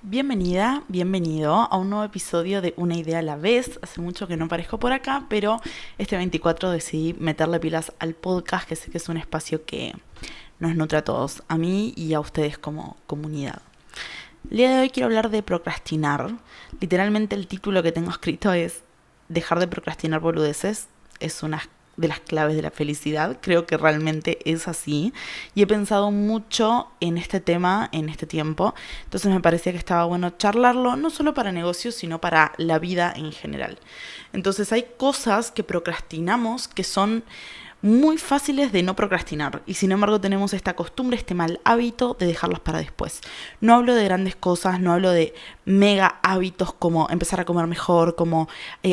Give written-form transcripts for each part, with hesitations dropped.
Bienvenida, bienvenido a un nuevo episodio de Una idea a la vez. Hace mucho que no aparezco por acá, pero este 24 decidí meterle pilas al podcast, que sé que es un espacio que nos nutre a todos, a mí y a ustedes como comunidad. El día de hoy quiero hablar de procrastinar. Literalmente el título que tengo escrito es Dejar de procrastinar boludeces. Es una de las claves de la felicidad. Creo que realmente es así. Y he pensado mucho en este tema en este tiempo. Entonces me parecía que estaba bueno charlarlo, no solo para negocios, sino para la vida en general. Entonces hay cosas que procrastinamos que son muy fáciles de no procrastinar y sin embargo tenemos esta costumbre, este mal hábito de dejarlas para después. No hablo de grandes cosas, no hablo de mega hábitos como empezar a comer mejor, como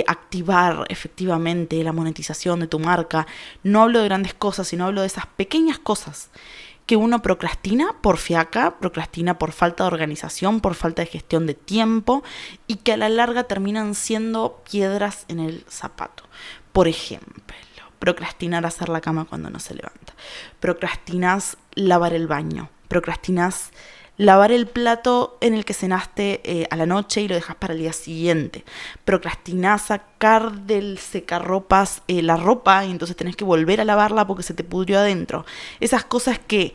activar efectivamente la monetización de tu marca. No hablo de grandes cosas, sino hablo de esas pequeñas cosas que uno procrastina por fiaca, procrastina por falta de organización, por falta de gestión de tiempo y que a la larga terminan siendo piedras en el zapato. Por ejemplo, procrastinar hacer la cama cuando no se levanta. Procrastinas lavar el baño. Procrastinas lavar el plato en el que cenaste a la noche y lo dejas para el día siguiente. Procrastinás sacar del secarropas la ropa y entonces tenés que volver a lavarla porque se te pudrió adentro. Esas cosas que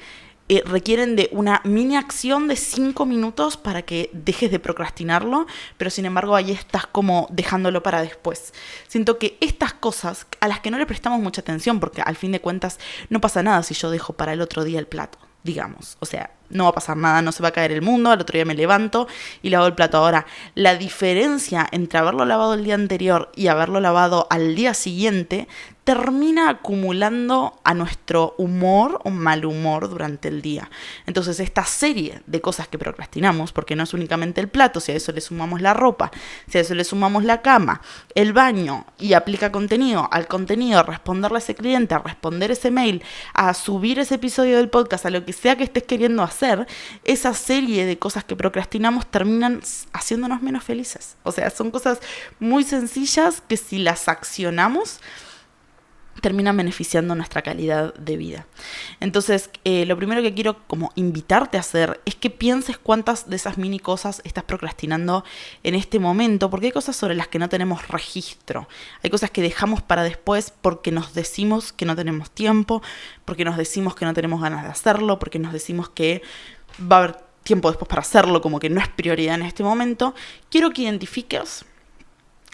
requieren de una mini acción de 5 minutos para que dejes de procrastinarlo, pero sin embargo ahí estás como dejándolo para después. Siento que estas cosas a las que no le prestamos mucha atención, porque al fin de cuentas no pasa nada si yo dejo para el otro día el plato, digamos, o sea, no va a pasar nada, no se va a caer el mundo, al otro día me levanto y lavo el plato. Ahora, la diferencia entre haberlo lavado el día anterior y haberlo lavado al día siguiente termina acumulando a nuestro humor o mal humor durante el día. Entonces, esta serie de cosas que procrastinamos, porque no es únicamente el plato, si a eso le sumamos la ropa, si a eso le sumamos la cama, el baño y aplica contenido, al contenido, a responderle a ese cliente, a responder ese mail, a subir ese episodio del podcast, a lo que sea que estés queriendo hacer, esa serie de cosas que procrastinamos terminan haciéndonos menos felices. O sea, son cosas muy sencillas que si las accionamos terminan beneficiando nuestra calidad de vida. Entonces, lo primero que quiero como invitarte a hacer es que pienses cuántas de esas mini cosas estás procrastinando en este momento, porque hay cosas sobre las que no tenemos registro. Hay cosas que dejamos para después porque nos decimos que no tenemos tiempo, porque nos decimos que no tenemos ganas de hacerlo, porque nos decimos que va a haber tiempo después para hacerlo, como que no es prioridad en este momento. Quiero que identifiques,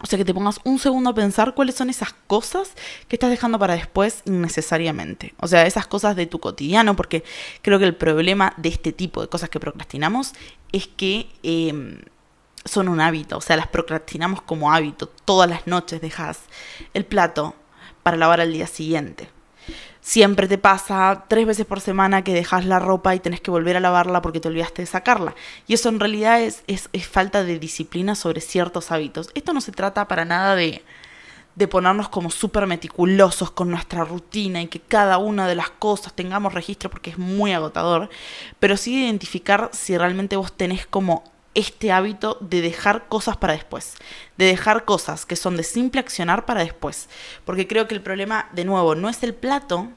o sea, que te pongas un segundo a pensar cuáles son esas cosas que estás dejando para después innecesariamente. O sea, esas cosas de tu cotidiano, porque creo que el problema de este tipo de cosas que procrastinamos es que son un hábito. O sea, las procrastinamos como hábito. Todas las noches dejas el plato para lavar al día siguiente. Siempre te pasa 3 veces por semana que dejas la ropa y tenés que volver a lavarla porque te olvidaste de sacarla. Y eso en realidad es falta de disciplina sobre ciertos hábitos. Esto no se trata para nada de ponernos como súper meticulosos con nuestra rutina y que cada una de las cosas tengamos registro porque es muy agotador, pero sí identificar si realmente vos tenés como este hábito de dejar cosas para después, de dejar cosas que son de simple accionar para después, porque creo que el problema, de nuevo, no es el plato,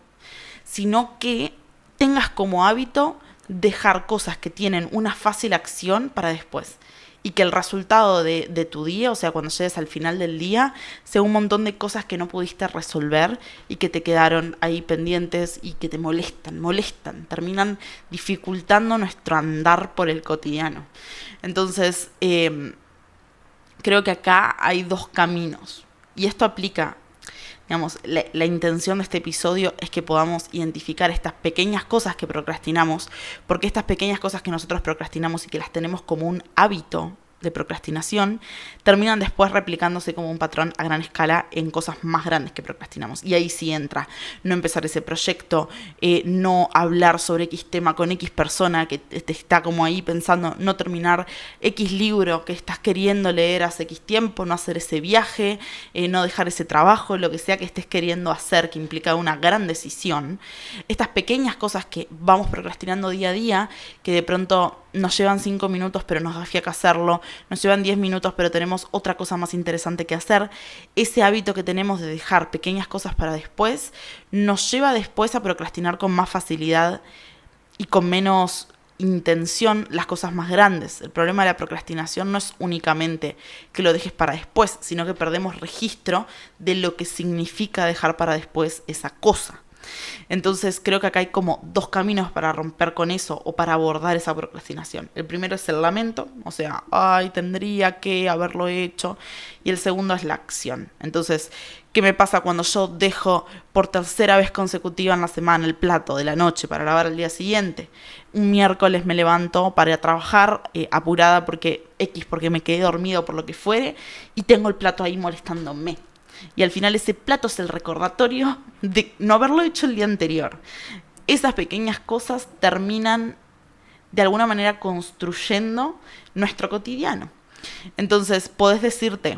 sino que tengas como hábito dejar cosas que tienen una fácil acción para después y que el resultado de tu día, o sea, cuando llegues al final del día, sea un montón de cosas que no pudiste resolver y que te quedaron ahí pendientes y que te molestan, terminan dificultando nuestro andar por el cotidiano. Entonces, creo que acá hay dos caminos y esto aplica. Digamos, la intención de este episodio es que podamos identificar estas pequeñas cosas que procrastinamos, porque estas pequeñas cosas que nosotros procrastinamos y que las tenemos como un hábito de procrastinación, terminan después replicándose como un patrón a gran escala en cosas más grandes que procrastinamos. Y ahí sí entra no empezar ese proyecto, no hablar sobre X tema con X persona que te está como ahí pensando, no terminar X libro que estás queriendo leer hace X tiempo, no hacer ese viaje, no dejar ese trabajo, lo que sea que estés queriendo hacer, que implica una gran decisión. Estas pequeñas cosas que vamos procrastinando día a día, que de pronto nos llevan 5 minutos pero nos da fiaca hacerlo, nos llevan 10 minutos pero tenemos otra cosa más interesante que hacer. Ese hábito que tenemos de dejar pequeñas cosas para después nos lleva después a procrastinar con más facilidad y con menos intención las cosas más grandes. El problema de la procrastinación no es únicamente que lo dejes para después, sino que perdemos registro de lo que significa dejar para después esa cosa. Entonces creo que acá hay como dos caminos para romper con eso o para abordar esa procrastinación. El primero es el lamento, o sea, ay, tendría que haberlo hecho. Y el segundo es la acción. Entonces, ¿qué me pasa cuando yo dejo por tercera vez consecutiva en la semana el plato de la noche para lavar al día siguiente? Un miércoles me levanto para ir a trabajar apurada porque me quedé dormido por lo que fuere y tengo el plato ahí molestándome. Y al final ese plato es el recordatorio de no haberlo hecho el día anterior. Esas pequeñas cosas terminan de alguna manera construyendo nuestro cotidiano. Entonces podés decirte,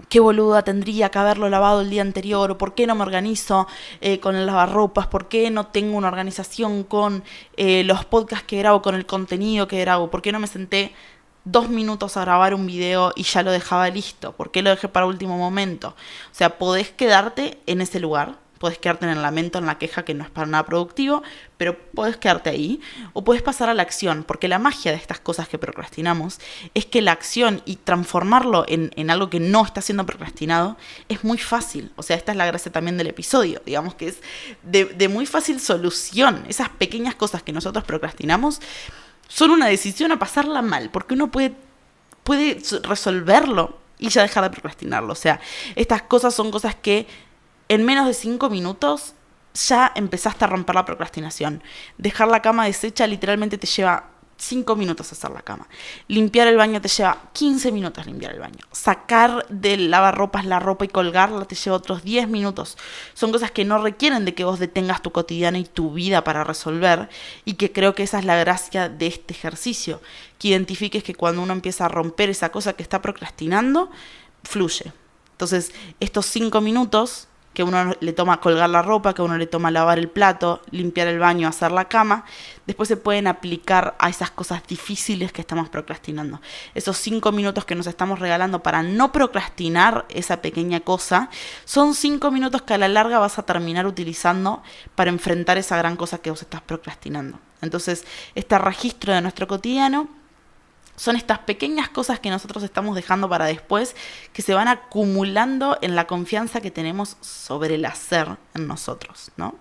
qué boluda, tendría que haberlo lavado el día anterior, o por qué no me organizo con el lavarropas, por qué no tengo una organización con los podcasts que grabo, con el contenido que grabo, por qué no me senté 2 minutos a grabar un video y ya lo dejaba listo, por qué lo dejé para último momento. O sea, podés quedarte en ese lugar, podés quedarte en el lamento, en la queja, que no es para nada productivo, pero podés quedarte ahí, o podés pasar a la acción, porque la magia de estas cosas que procrastinamos es que la acción y transformarlo en algo que no está siendo procrastinado es muy fácil. O sea, esta es la gracia también del episodio, digamos que es de muy fácil solución. Esas pequeñas cosas que nosotros procrastinamos son una decisión a pasarla mal, porque uno puede resolverlo y ya dejar de procrastinarlo. O sea, estas cosas son cosas que en menos de 5 minutos ya empezaste a romper la procrastinación. Dejar la cama deshecha literalmente te lleva 5 minutos hacer la cama. Limpiar el baño te lleva 15 minutos limpiar el baño. Sacar del lavarropas la ropa y colgarla te lleva otros 10 minutos. Son cosas que no requieren de que vos detengas tu cotidiano y tu vida para resolver, y que creo que esa es la gracia de este ejercicio. Que identifiques que cuando uno empieza a romper esa cosa que está procrastinando, fluye. Entonces, estos 5 minutos que uno le toma colgar la ropa, que uno le toma lavar el plato, limpiar el baño, hacer la cama, después se pueden aplicar a esas cosas difíciles que estamos procrastinando. Esos 5 minutos que nos estamos regalando para no procrastinar esa pequeña cosa, son 5 minutos que a la larga vas a terminar utilizando para enfrentar esa gran cosa que vos estás procrastinando. Entonces, este registro de nuestro cotidiano son estas pequeñas cosas que nosotros estamos dejando para después, que se van acumulando en la confianza que tenemos sobre el hacer en nosotros, ¿no?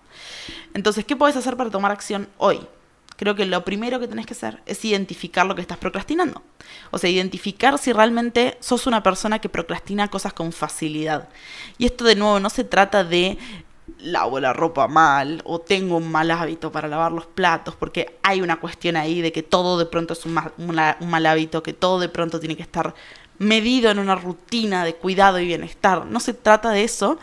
Entonces, ¿qué podés hacer para tomar acción hoy? Creo que lo primero que tenés que hacer es identificar lo que estás procrastinando. O sea, identificar si realmente sos una persona que procrastina cosas con facilidad. Y esto, de nuevo, no se trata de lavo la ropa mal o tengo un mal hábito para lavar los platos, porque hay una cuestión ahí de que todo de pronto es un mal hábito, que todo de pronto tiene que estar medido en una rutina de cuidado y bienestar. No se trata de eso,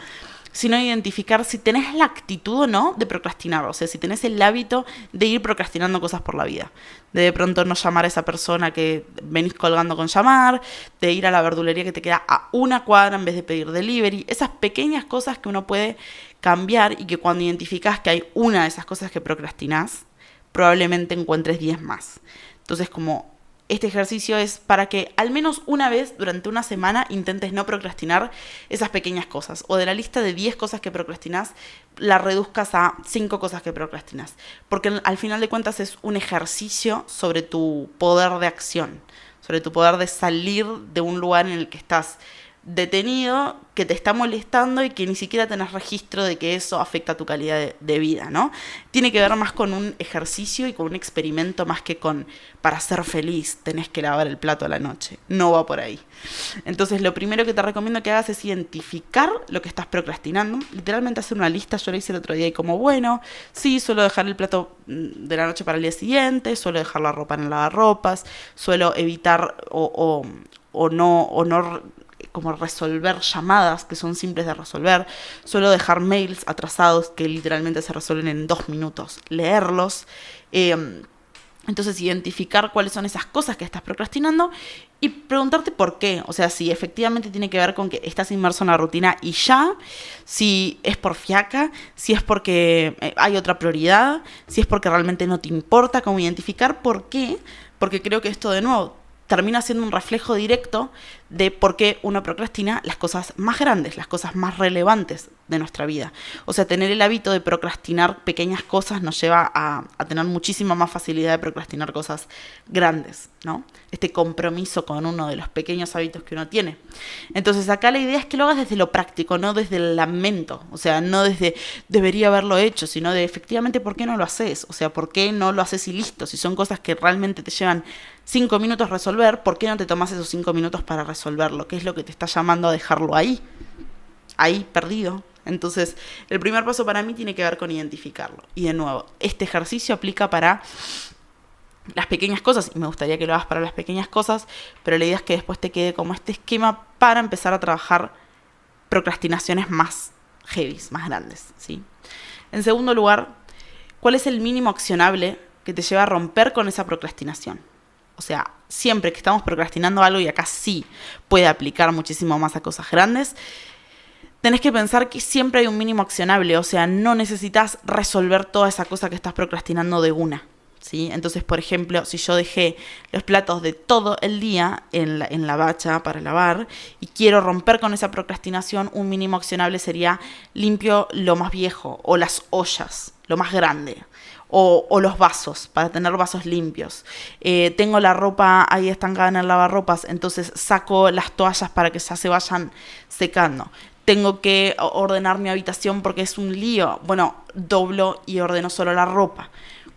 sino de identificar si tenés la actitud o no de procrastinar. O sea, si tenés el hábito de ir procrastinando cosas por la vida. De pronto no llamar a esa persona que venís colgando con llamar, de ir a la verdulería que te queda a 1 cuadra en vez de pedir delivery. Esas pequeñas cosas que uno puede cambiar, y que cuando identificás que hay una de esas cosas que procrastinás, probablemente encuentres 10 más. Entonces, como este ejercicio es para que al menos una vez durante una semana intentes no procrastinar esas pequeñas cosas. O de la lista de 10 cosas que procrastinás, la reduzcas a 5 cosas que procrastinás. Porque al final de cuentas es un ejercicio sobre tu poder de acción, sobre tu poder de salir de un lugar en el que estás detenido, que te está molestando y que ni siquiera tenés registro de que eso afecta a tu calidad de vida, ¿no? Tiene que ver más con un ejercicio y con un experimento más que con, para ser feliz tenés que lavar el plato a la noche. No va por ahí. Entonces, lo primero que te recomiendo que hagas es identificar lo que estás procrastinando. Literalmente hacer una lista. Yo lo hice el otro día y como, bueno, sí, suelo dejar el plato de la noche para el día siguiente, suelo dejar la ropa en el lavarropas, suelo evitar o no como resolver llamadas que son simples de resolver. Suelo dejar mails atrasados que literalmente se resuelven en 2 minutos. Leerlos. Entonces, identificar cuáles son esas cosas que estás procrastinando y preguntarte por qué. O sea, si efectivamente tiene que ver con que estás inmerso en la rutina y ya, si es por fiaca, si es porque hay otra prioridad, si es porque realmente no te importa. Cómo identificar por qué. Porque creo que esto, de nuevo, termina siendo un reflejo directo de por qué uno procrastina las cosas más grandes, las cosas más relevantes de nuestra vida. O sea, tener el hábito de procrastinar pequeñas cosas nos lleva a tener muchísima más facilidad de procrastinar cosas grandes, ¿no? Este compromiso con uno de los pequeños hábitos que uno tiene. Entonces acá la idea es que lo hagas desde lo práctico, no desde el lamento, o sea, no desde debería haberlo hecho, sino de efectivamente por qué no lo haces, o sea, por qué no lo haces y listo. Si son cosas que realmente te llevan 5 minutos resolver, ¿por qué no te tomas esos 5 minutos para resolverlo? ¿Qué es lo que te está llamando a dejarlo ahí perdido? Entonces, el primer paso para mí tiene que ver con identificarlo. Y de nuevo, este ejercicio aplica para las pequeñas cosas, y me gustaría que lo hagas para las pequeñas cosas, pero la idea es que después te quede como este esquema para empezar a trabajar procrastinaciones más heavy, más grandes, ¿sí? En segundo lugar, ¿cuál es el mínimo accionable que te lleva a romper con esa procrastinación? O sea, siempre que estamos procrastinando algo, y acá sí puede aplicar muchísimo más a cosas grandes, tenés que pensar que siempre hay un mínimo accionable, o sea, no necesitas resolver toda esa cosa que estás procrastinando de una, ¿sí? Entonces, por ejemplo, si yo dejé los platos de todo el día en la bacha para lavar y quiero romper con esa procrastinación, un mínimo accionable sería limpio lo más viejo, o las ollas, lo más grande, o los vasos, para tener vasos limpios. Tengo la ropa ahí estancada en el lavarropas, entonces saco las toallas para que ya se vayan secando. Tengo que ordenar mi habitación porque es un lío. Bueno, doblo y ordeno solo la ropa.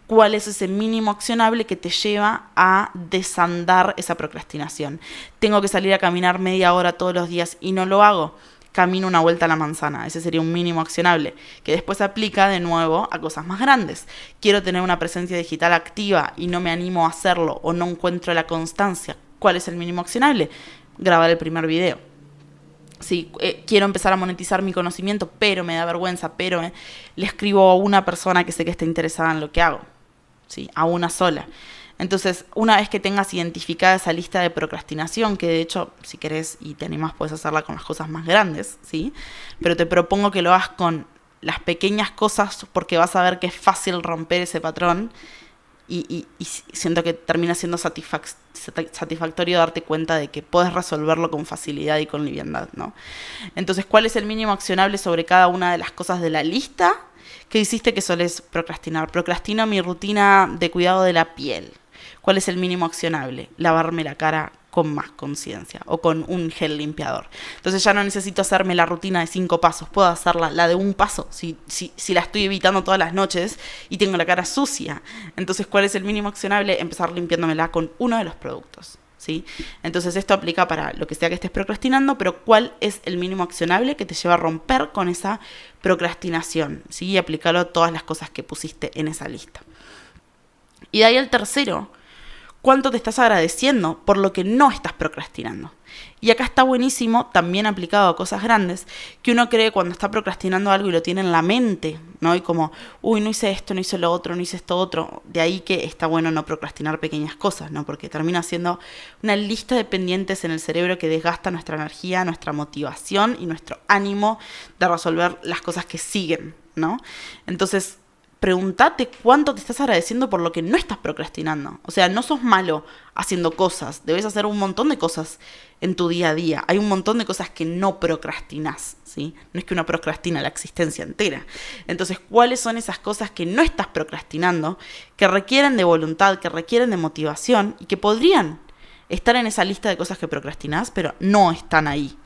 ¿Cuál es ese mínimo accionable que te lleva a desandar esa procrastinación? Tengo que salir a caminar media hora todos los días y no lo hago. Camino una vuelta a la manzana. Ese sería un mínimo accionable, que después aplica de nuevo a cosas más grandes. Quiero tener una presencia digital activa y no me animo a hacerlo o no encuentro la constancia. ¿Cuál es el mínimo accionable? Grabar el primer video. Sí, quiero empezar a monetizar mi conocimiento, pero me da vergüenza, pero le escribo a una persona que sé que está interesada en lo que hago, ¿sí? A una sola. Entonces, una vez que tengas identificada esa lista de procrastinación, que de hecho, si querés y te animás, puedes hacerla con las cosas más grandes, ¿sí? Pero te propongo que lo hagas con las pequeñas cosas porque vas a ver que es fácil romper ese patrón y siento que termina siendo satisfactorio darte cuenta de que puedes resolverlo con facilidad y con liviandad, ¿no? Entonces, ¿cuál es el mínimo accionable sobre cada una de las cosas de la lista que hiciste que solés procrastinar? Procrastino mi rutina de cuidado de la piel. ¿Cuál es el mínimo accionable? Lavarme la cara con más conciencia o con un gel limpiador. Entonces ya no necesito hacerme la rutina de 5 pasos, puedo hacerla la de un paso, si la estoy evitando todas las noches y tengo la cara sucia. Entonces, ¿cuál es el mínimo accionable? Empezar limpiándomela con uno de los productos, ¿sí? Entonces esto aplica para lo que sea que estés procrastinando, pero ¿cuál es el mínimo accionable que te lleva a romper con esa procrastinación? ¿Sí? Y aplicarlo a todas las cosas que pusiste en esa lista. Y de ahí el tercero, ¿cuánto te estás agradeciendo por lo que no estás procrastinando? Y acá está buenísimo, también aplicado a cosas grandes, que uno cree cuando está procrastinando algo y lo tiene en la mente, ¿no? Y como, uy, no hice esto, no hice lo otro, no hice esto otro. De ahí que está bueno no procrastinar pequeñas cosas, ¿no? Porque termina siendo una lista de pendientes en el cerebro que desgasta nuestra energía, nuestra motivación y nuestro ánimo de resolver las cosas que siguen, ¿no? Entonces, pregúntate cuánto te estás agradeciendo por lo que no estás procrastinando. O sea, no sos malo haciendo cosas. Debes hacer un montón de cosas en tu día a día. Hay un montón de cosas que no procrastinás, ¿sí? No es que uno procrastina la existencia entera. Entonces, ¿cuáles son esas cosas que no estás procrastinando, que requieren de voluntad, que requieren de motivación y que podrían estar en esa lista de cosas que procrastinás, pero no están ahí?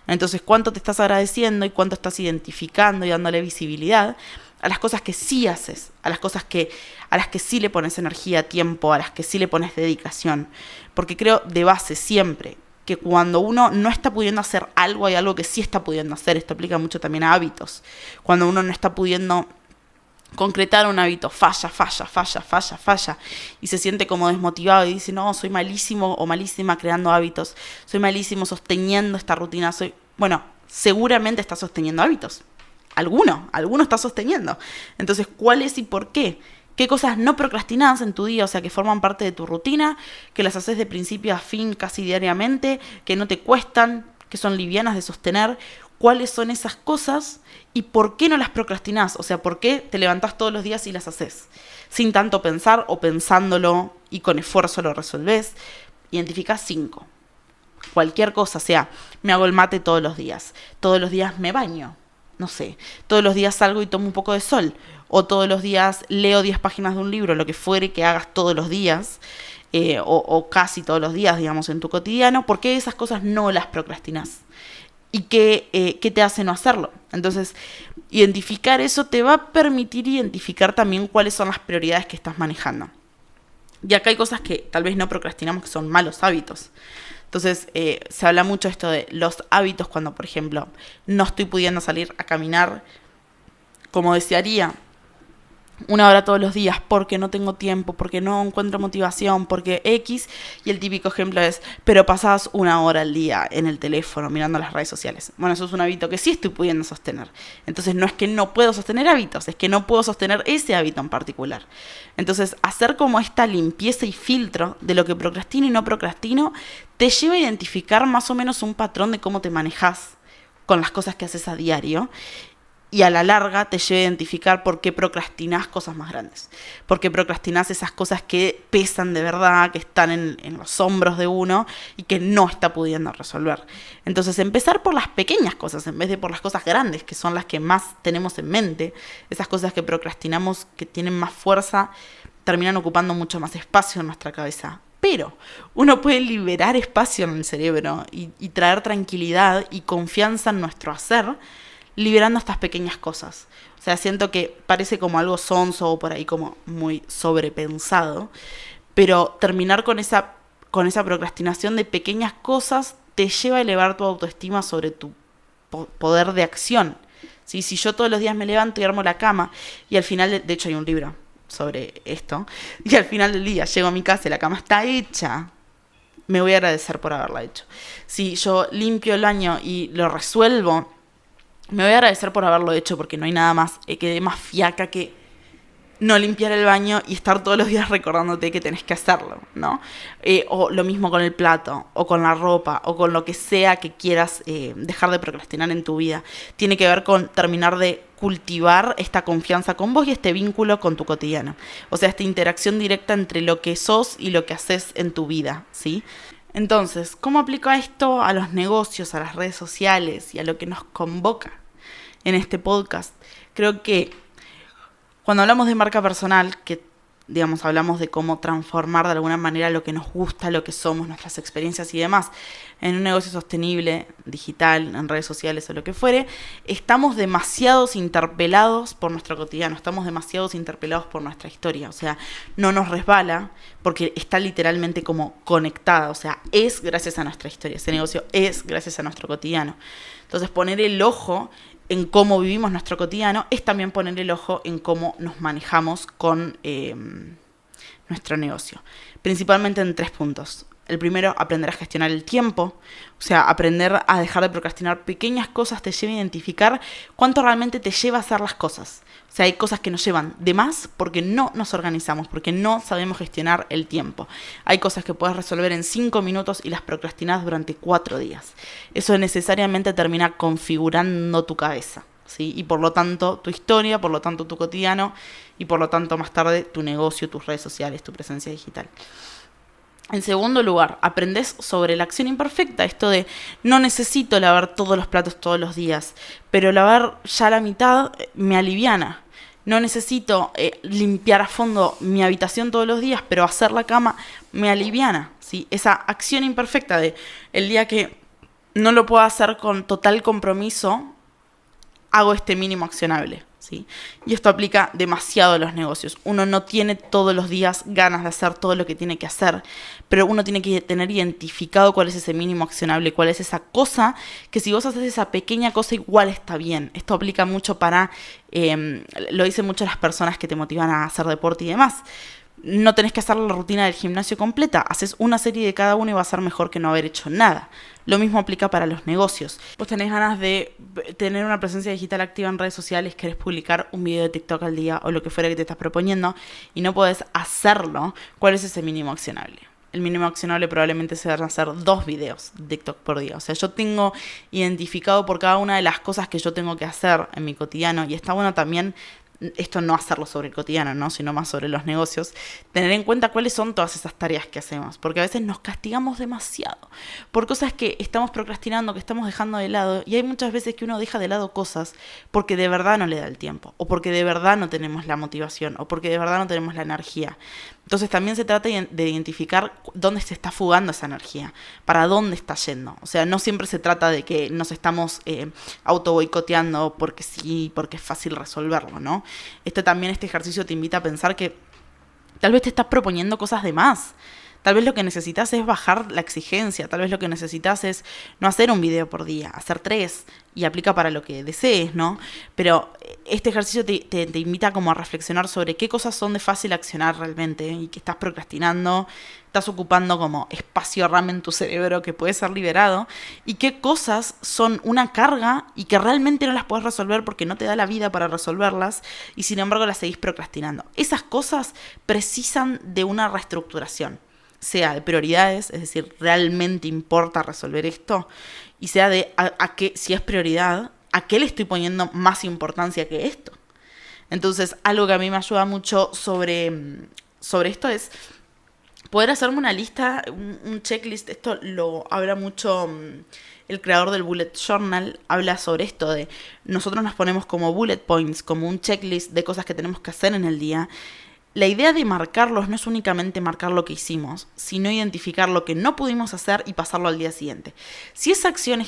Entonces, ¿cuánto te estás agradeciendo y cuánto estás identificando y dándole visibilidad a las cosas que sí haces, a las cosas a las que sí le pones energía, tiempo, a las que sí le pones dedicación? Porque creo de base siempre que cuando uno no está pudiendo hacer algo, hay algo que sí está pudiendo hacer. Esto aplica mucho también a hábitos. Cuando uno no está pudiendo concretar un hábito, falla, y se siente como desmotivado y dice, no, soy malísimo o malísima creando hábitos, soy malísimo sosteniendo esta rutina, bueno, seguramente está sosteniendo hábitos. Alguno está sosteniendo. Entonces, ¿cuál es y por qué? ¿Qué cosas no procrastinás en tu día? O sea, que forman parte de tu rutina, que las haces de principio a fin casi diariamente, que no te cuestan, que son livianas de sostener. ¿Cuáles son esas cosas y por qué no las procrastinás? O sea, ¿por qué te levantás todos los días y las haces? Sin tanto pensar o pensándolo y con esfuerzo lo resolvés. Identifica 5. Cualquier cosa, sea, me hago el mate todos los días me baño, no sé, todos los días salgo y tomo un poco de sol, o todos los días leo 10 páginas de un libro, lo que fuere que hagas todos los días, o casi todos los días, digamos, en tu cotidiano. ¿Por qué esas cosas no las procrastinas? ¿Y qué te hace no hacerlo? Entonces, identificar eso te va a permitir identificar también cuáles son las prioridades que estás manejando. Y acá hay cosas que tal vez no procrastinamos, que son malos hábitos. Entonces, se habla mucho esto de los hábitos cuando, por ejemplo, no estoy pudiendo salir a caminar como desearía, 1 hora todos los días, porque no tengo tiempo, porque no encuentro motivación, porque X, y el típico ejemplo es, pero pasás 1 hora al día en el teléfono mirando las redes sociales. Bueno, eso es un hábito que sí estoy pudiendo sostener. Entonces no es que no puedo sostener hábitos, es que no puedo sostener ese hábito en particular. Entonces, hacer como esta limpieza y filtro de lo que procrastino y no procrastino, te lleva a identificar más o menos un patrón de cómo te manejas con las cosas que haces a diario. Y a la larga te lleva a identificar por qué procrastinás cosas más grandes. Por qué procrastinás esas cosas que pesan de verdad, que están en los hombros de uno y que no está pudiendo resolver. Entonces, empezar por las pequeñas cosas en vez de por las cosas grandes, que son las que más tenemos en mente. Esas cosas que procrastinamos, que tienen más fuerza, terminan ocupando mucho más espacio en nuestra cabeza. Pero uno puede liberar espacio en el cerebro y traer tranquilidad y confianza en nuestro hacer, liberando estas pequeñas cosas. O sea, siento que parece como algo sonso o por ahí como muy sobrepensado, pero terminar con esa procrastinación de pequeñas cosas te lleva a elevar tu autoestima sobre tu poder de acción. ¿Sí? Si yo todos los días me levanto y armo la cama, y al final, de hecho hay un libro sobre esto, y al final del día llego a mi casa y la cama está hecha, me voy a agradecer por haberla hecho. Si yo limpio el baño y lo resuelvo, me voy a agradecer por haberlo hecho, porque no hay nada más que dé más fiaca que no limpiar el baño y estar todos los días recordándote que tenés que hacerlo, ¿no? O lo mismo con el plato, o con la ropa, o con lo que sea que quieras dejar de procrastinar en tu vida. Tiene que ver con terminar de cultivar esta confianza con vos y este vínculo con tu cotidiano. O sea, esta interacción directa entre lo que sos y lo que haces en tu vida, ¿sí? Entonces, ¿cómo aplica esto a los negocios, a las redes sociales y a lo que nos convoca en este podcast? Creo que cuando hablamos de marca personal, que digamos hablamos de cómo transformar de alguna manera lo que nos gusta, lo que somos, nuestras experiencias y demás, en un negocio sostenible, digital, en redes sociales o lo que fuere, estamos demasiados interpelados por nuestro cotidiano, estamos demasiados interpelados por nuestra historia, o sea, no nos resbala porque está literalmente como conectada, o sea, es gracias a nuestra historia, ese negocio es gracias a nuestro cotidiano. Entonces, poner el ojo en cómo vivimos nuestro cotidiano es también poner el ojo en cómo nos manejamos con nuestro negocio. Principalmente en 3 puntos. El primero, aprender a gestionar el tiempo. O sea, aprender a dejar de procrastinar pequeñas cosas te lleva a identificar cuánto realmente te lleva a hacer las cosas. O sea, hay cosas que nos llevan de más porque no nos organizamos, porque no sabemos gestionar el tiempo. Hay cosas que puedes resolver en 5 minutos y las procrastinas durante 4 días. Eso necesariamente termina configurando tu cabeza, ¿sí? Y por lo tanto tu historia, por lo tanto tu cotidiano y por lo tanto más tarde tu negocio, tus redes sociales, tu presencia digital. En segundo lugar, aprendés sobre la acción imperfecta, esto de no necesito lavar todos los platos todos los días, pero lavar ya la mitad me aliviana. No necesito limpiar a fondo mi habitación todos los días, pero hacer la cama me aliviana, ¿sí? Esa acción imperfecta de el día que no lo puedo hacer con total compromiso, hago este mínimo accionable, ¿sí? Y esto aplica demasiado a los negocios. Uno no tiene todos los días ganas de hacer todo lo que tiene que hacer, pero uno tiene que tener identificado cuál es ese mínimo accionable, cuál es esa cosa que si vos haces esa pequeña cosa igual está bien. Esto aplica mucho para, lo dicen mucho las personas que te motivan a hacer deporte y demás. No tenés que hacer la rutina del gimnasio completa, haces una serie de cada uno y va a ser mejor que no haber hecho nada. Lo mismo aplica para los negocios. Vos tenés ganas de tener una presencia digital activa en redes sociales, querés publicar un video de TikTok al día o lo que fuera que te estás proponiendo y no podés hacerlo, ¿cuál es ese mínimo accionable? El mínimo accionable probablemente se van a hacer 2 videos de TikTok por día. O sea, yo tengo identificado por cada una de las cosas que yo tengo que hacer en mi cotidiano y está bueno también esto no hacerlo sobre el cotidiano, ¿no? Sino más sobre los negocios, tener en cuenta cuáles son todas esas tareas que hacemos, porque a veces nos castigamos demasiado por cosas que estamos procrastinando, que estamos dejando de lado, y hay muchas veces que uno deja de lado cosas porque de verdad no le da el tiempo, o porque de verdad no tenemos la motivación, o porque de verdad no tenemos la energía. Entonces también se trata de identificar dónde se está fugando esa energía, para dónde está yendo. O sea, no siempre se trata de que nos estamos auto boicoteando porque sí, porque es fácil resolverlo, ¿no? Este ejercicio te invita a pensar que tal vez te estás proponiendo cosas de más. Tal vez lo que necesitas es bajar la exigencia, tal vez lo que necesitas es no hacer un video por día, hacer 3, y aplica para lo que desees, ¿no? Pero este ejercicio te invita como a reflexionar sobre qué cosas son de fácil accionar realmente y que estás procrastinando, estás ocupando como espacio RAM en tu cerebro que puede ser liberado, y qué cosas son una carga y que realmente no las puedes resolver porque no te da la vida para resolverlas y sin embargo las seguís procrastinando. Esas cosas precisan de una reestructuración, sea de prioridades, es decir, realmente importa resolver esto, y sea de a qué, si es prioridad, a qué le estoy poniendo más importancia que esto. Entonces, algo que a mí me ayuda mucho sobre esto es poder hacerme una lista, un checklist. Esto lo habla mucho el creador del Bullet Journal, habla sobre esto de nosotros nos ponemos como bullet points, como un checklist de cosas que tenemos que hacer en el día. La idea de marcarlos no es únicamente marcar lo que hicimos, sino identificar lo que no pudimos hacer y pasarlo al día siguiente. Si esa acción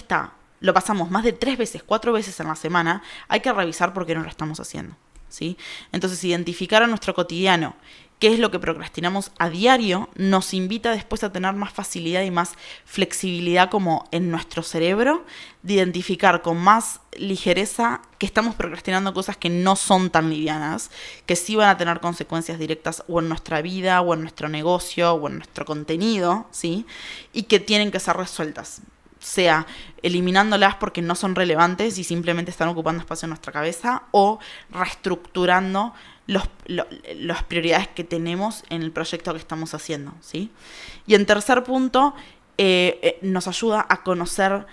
lo pasamos más de 3 veces, 4 veces en la semana, hay que revisar por qué no lo estamos haciendo, ¿sí? Entonces, identificar a nuestro cotidiano qué es lo que procrastinamos a diario nos invita después a tener más facilidad y más flexibilidad como en nuestro cerebro, de identificar con más ligereza que estamos procrastinando cosas que no son tan livianas, que sí van a tener consecuencias directas o en nuestra vida, o en nuestro negocio, o en nuestro contenido, ¿sí? Y que tienen que ser resueltas, sea eliminándolas porque no son relevantes y simplemente están ocupando espacio en nuestra cabeza, o reestructurando las prioridades que tenemos en el proyecto que estamos haciendo, ¿sí? Y en tercer punto, nos ayuda a conocer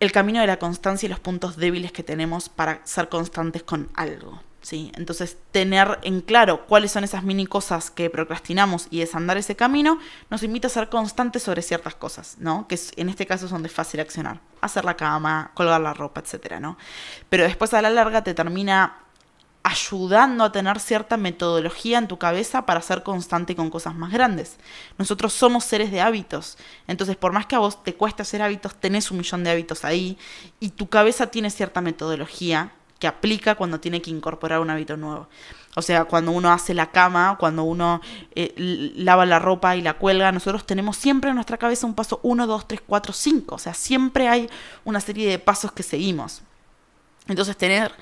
el camino de la constancia y los puntos débiles que tenemos para ser constantes con algo, ¿sí? Entonces, tener en claro cuáles son esas mini cosas que procrastinamos y desandar ese camino nos invita a ser constantes sobre ciertas cosas, ¿no? Que en este caso son de fácil accionar. Hacer la cama, colgar la ropa, etcétera, ¿no? Pero después a la larga te termina ayudando a tener cierta metodología en tu cabeza para ser constante con cosas más grandes. Nosotros somos seres de hábitos, entonces por más que a vos te cueste hacer hábitos, tenés 1.000.000 de hábitos ahí y tu cabeza tiene cierta metodología que aplica cuando tiene que incorporar un hábito nuevo. O sea, cuando uno hace la cama, cuando uno lava la ropa y la cuelga, nosotros tenemos siempre en nuestra cabeza un paso 1, 2, 3, 4, 5. O sea, siempre hay una serie de pasos que seguimos. Entonces tener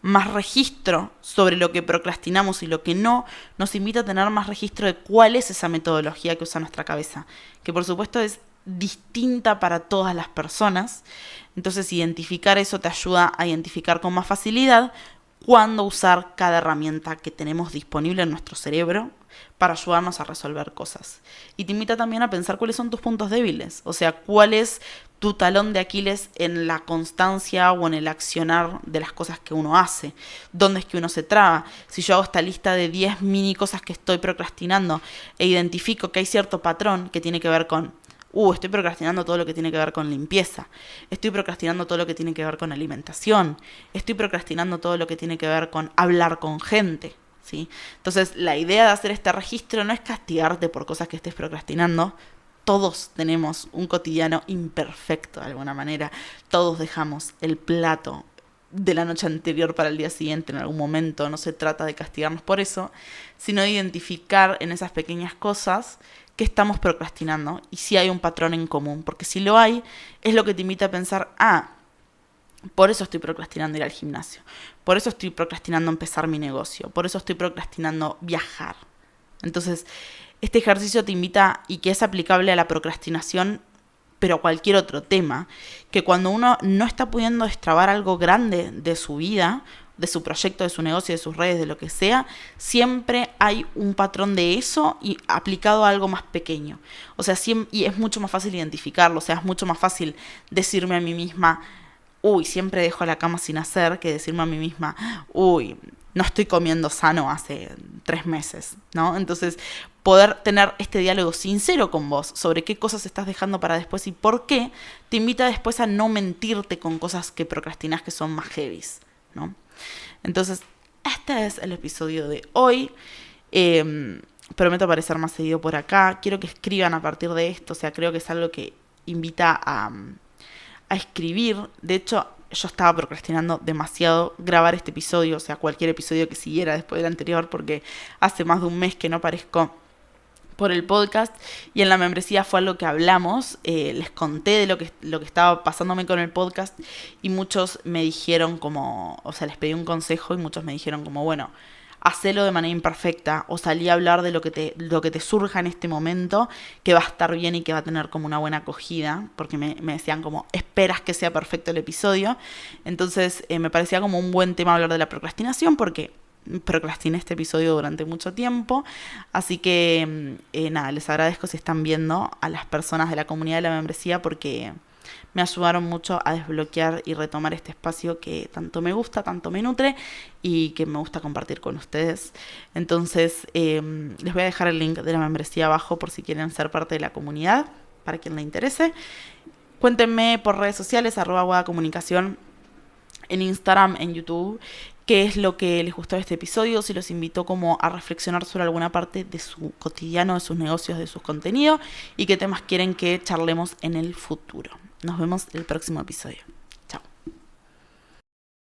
más registro sobre lo que procrastinamos y lo que no, nos invita a tener más registro de cuál es esa metodología que usa nuestra cabeza, que por supuesto es distinta para todas las personas. Entonces identificar eso te ayuda a identificar con más facilidad cuándo usar cada herramienta que tenemos disponible en nuestro cerebro para ayudarnos a resolver cosas. Y te invita también a pensar cuáles son tus puntos débiles, o sea, cuál es tu talón de Aquiles en la constancia o en el accionar de las cosas que uno hace. ¿Dónde es que uno se traba? Si yo hago esta lista de 10 mini cosas que estoy procrastinando e identifico que hay cierto patrón que tiene que ver con estoy procrastinando todo lo que tiene que ver con limpieza, estoy procrastinando todo lo que tiene que ver con alimentación, estoy procrastinando todo lo que tiene que ver con hablar con gente, ¿sí? Entonces, la idea de hacer este registro no es castigarte por cosas que estés procrastinando. Todos tenemos un cotidiano imperfecto de alguna manera. Todos dejamos el plato de la noche anterior para el día siguiente en algún momento. No se trata de castigarnos por eso, sino de identificar en esas pequeñas cosas que estamos procrastinando y si hay un patrón en común. Porque si lo hay, es lo que te invita a pensar, por eso estoy procrastinando ir al gimnasio, por eso estoy procrastinando empezar mi negocio, por eso estoy procrastinando viajar. Entonces, este ejercicio te invita, y que es aplicable a la procrastinación, pero a cualquier otro tema, que cuando uno no está pudiendo destrabar algo grande de su vida, de su proyecto, de su negocio, de sus redes, de lo que sea, siempre hay un patrón de eso y aplicado a algo más pequeño. O sea, y es mucho más fácil identificarlo, o sea, es mucho más fácil decirme a mí misma, uy, siempre dejo la cama sin hacer, que decirme a mí misma, uy, no estoy comiendo sano hace 3 meses, ¿no? Entonces, poder tener este diálogo sincero con vos sobre qué cosas estás dejando para después y por qué, te invita después a no mentirte con cosas que procrastinás que son más heavies, ¿no? Entonces, este es el episodio de hoy. Prometo aparecer más seguido por acá. Quiero que escriban a partir de esto. O sea, creo que es algo que invita a escribir. De hecho, yo estaba procrastinando demasiado grabar este episodio. O sea, cualquier episodio que siguiera después del anterior. Porque hace más de un mes que no aparezco por el podcast, y en la membresía fue algo que hablamos, les conté de lo que estaba pasándome con el podcast, y muchos me dijeron como, o sea, les pedí un consejo y muchos me dijeron como, bueno, hacelo de manera imperfecta o salí a hablar de lo que te surja en este momento, que va a estar bien y que va a tener como una buena acogida, porque me decían como, esperas que sea perfecto el episodio. Entonces me parecía como un buen tema hablar de la procrastinación, porque procrastiné este episodio durante mucho tiempo, así que nada, les agradezco si están viendo a las personas de la comunidad de la membresía, porque me ayudaron mucho a desbloquear y retomar este espacio que tanto me gusta, tanto me nutre y que me gusta compartir con ustedes. Entonces les voy a dejar el link de la membresía abajo por si quieren ser parte de la comunidad, para quien le interese. Cuéntenme por redes sociales, @guadacomunicación, en Instagram, en YouTube, qué es lo que les gustó de este episodio, si los invitó como a reflexionar sobre alguna parte de su cotidiano, de sus negocios, de sus contenidos, y qué temas quieren que charlemos en el futuro. Nos vemos el próximo episodio.